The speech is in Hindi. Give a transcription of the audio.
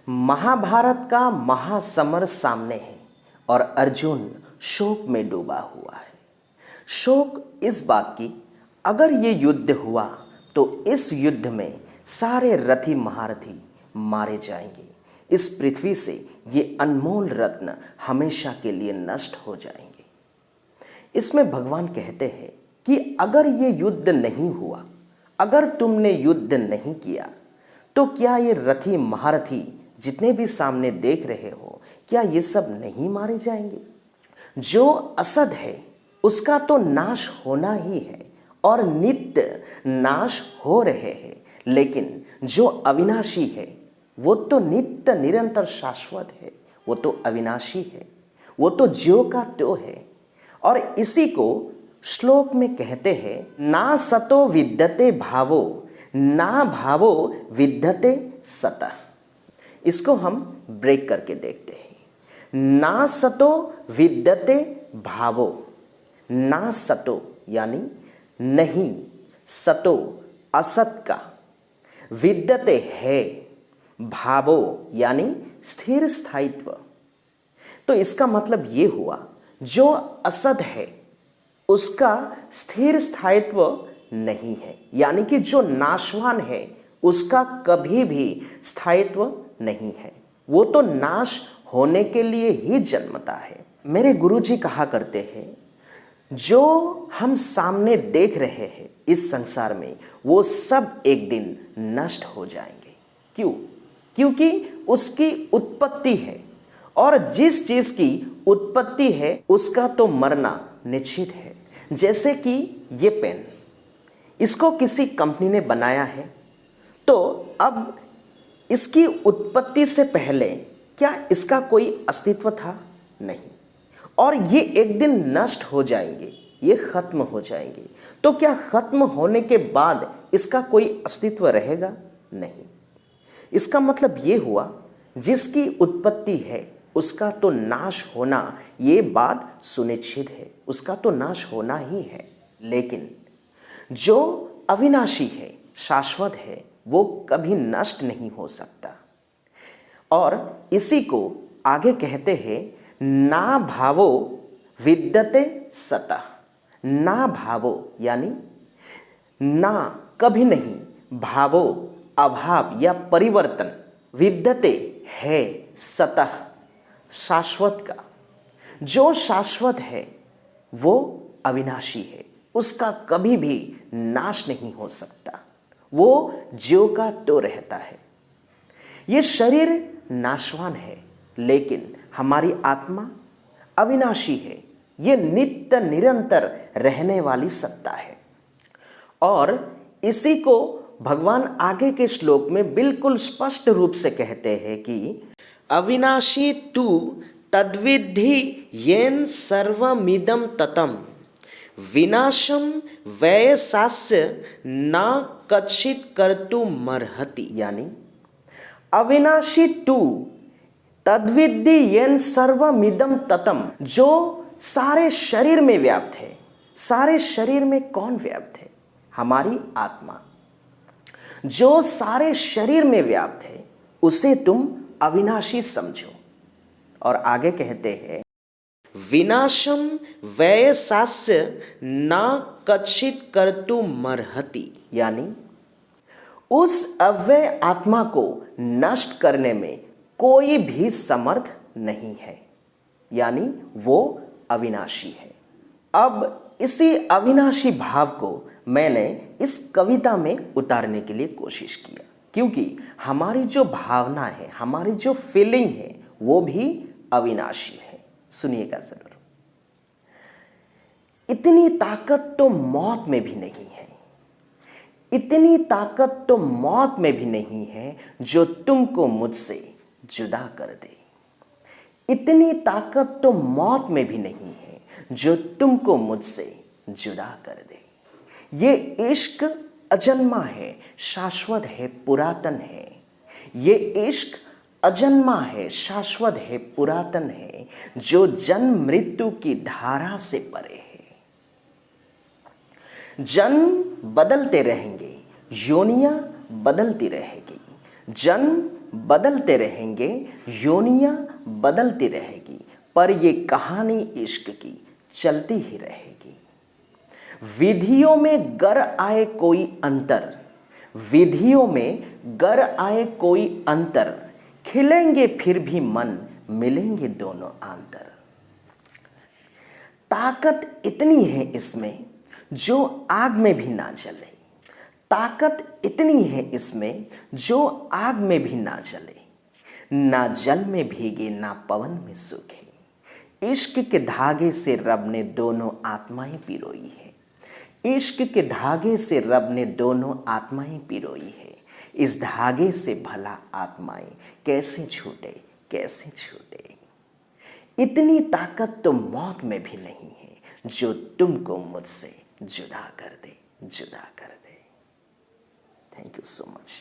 महाभारत का महासमर सामने है और अर्जुन शोक में डूबा हुआ है। शोक इस बात की, अगर ये युद्ध हुआ तो इस युद्ध में सारे रथी महारथी मारे जाएंगे। इस पृथ्वी से ये अनमोल रत्न हमेशा के लिए नष्ट हो जाएंगे। इसमें भगवान कहते हैं कि अगर ये युद्ध नहीं हुआ, अगर तुमने युद्ध नहीं किया, तो क्या ये रथी महारथी जितने भी सामने देख रहे हो, क्या ये सब नहीं मारे जाएंगे? जो असद है उसका तो नाश होना ही है और नित्य नाश हो रहे हैं, लेकिन जो अविनाशी है वो तो नित्य निरंतर शाश्वत है, वो तो अविनाशी है, वो तो ज्यों का त्यों है। और इसी को श्लोक में कहते हैं, ना सतो विद्यते भावो ना भावो विद्यते सतः। इसको हम ब्रेक करके देखते हैं। ना सतो विद्यते भावो, ना सतो यानी नहीं, सतो असत का, विद्यते है, भावो यानी स्थिर स्थायित्व। तो इसका मतलब ये हुआ, जो असद है उसका स्थिर स्थायित्व नहीं है, यानी कि जो नाशवान है उसका कभी भी स्थायित्व नहीं है, वो तो नाश होने के लिए ही जन्मता है। मेरे गुरुजी कहा करते हैं, जो हम सामने देख रहे हैं इस संसार में, वो सब एक दिन नष्ट हो जाएंगे। क्यों? क्योंकि उसकी उत्पत्ति है, और जिस चीज की उत्पत्ति है उसका तो मरना निश्चित है। जैसे कि ये पेन, इसको किसी कंपनी ने बनाया है, तो अब इसकी उत्पत्ति से पहले क्या इसका कोई अस्तित्व था? नहीं। और ये एक दिन नष्ट हो जाएंगे, ये खत्म हो जाएंगे। तो क्या खत्म होने के बाद इसका कोई अस्तित्व रहेगा? नहीं। इसका मतलब ये हुआ, जिसकी उत्पत्ति है उसका तो नाश होना, ये बात सुनिश्चित है, उसका तो नाश होना ही है। लेकिन जो अविनाशी है, शाश्वत है, वो कभी नष्ट नहीं हो सकता। और इसी को आगे कहते हैं, ना भावो विद्यते सतः। ना भावो यानी ना कभी नहीं, भावो अभाव या परिवर्तन, विद्यते है सतः शाश्वत का। जो शाश्वत है वो अविनाशी है, उसका कभी भी नाश नहीं हो सकता, वो ज्यों का त्यों रहता है। ये शरीर नाशवान है, लेकिन हमारी आत्मा अविनाशी है, ये नित्य निरंतर रहने वाली सत्ता है। और इसी को भगवान आगे के श्लोक में बिल्कुल स्पष्ट रूप से कहते हैं कि अविनाशी तु तद्विद्धि येन सर्वमिदं ततम् विनाशम वयसास्य न कच्छित कर्तुमर्हति। यानी अविनाशी तु तद्विद्धि येन सर्वमिदं ततम्, जो सारे शरीर में व्याप्त है। सारे शरीर में कौन व्याप्त है? हमारी आत्मा। जो सारे शरीर में व्याप्त है उसे तुम अविनाशी समझो। और आगे कहते हैं, विनाशम वयसास्य न कच्छित कर्तुमर्हति। यानी उस अव्यय आत्मा को नष्ट करने में कोई भी समर्थ नहीं है, यानी वो अविनाशी है। अब इसी अविनाशी भाव को मैंने इस कविता में उतारने के लिए कोशिश किया, क्योंकि हमारी जो भावना है, हमारी जो फीलिंग है, वो भी अविनाशी है। सुनिएगा जरूर। इतनी ताकत तो मौत में भी नहीं है, इतनी ताकत तो मौत में भी नहीं है जो तुमको मुझसे जुदा कर दे। इतनी ताकत तो मौत में भी नहीं है जो तुमको मुझसे जुदा कर दे। ये इश्क अजन्मा है, शाश्वत है, पुरातन है। ये इश्क अजन्मा है, शाश्वत है, पुरातन है, जो जन्म मृत्यु की धारा से परे है। जन्म बदलते रहेंगे, योनियां बदलती रहेगी, जन्म बदलते रहेंगे, योनियां बदलती रहेगी, पर ये कहानी इश्क की चलती ही रहेगी। विधियों में गर आए कोई अंतर, विधियों में गर आए कोई अंतर, खिलेंगे फिर भी मन, मिलेंगे दोनों आंतर। ताकत इतनी है इसमें जो आग में भी ना जले, ताकत इतनी है इसमें जो आग में भी ना जले, ना जल में भीगे ना पवन में सूखे। इश्क के धागे से रब ने दोनों आत्माएं पिरोई है, इश्क के धागे से रब ने दोनों आत्माएं पिरोई है। इस धागे से भला आत्माएं कैसे छूटे, कैसे छूटे। इतनी ताकत तो मौत में भी नहीं है जो तुमको मुझसे जुदा कर दे, जुदा कर दे। Thank you so much.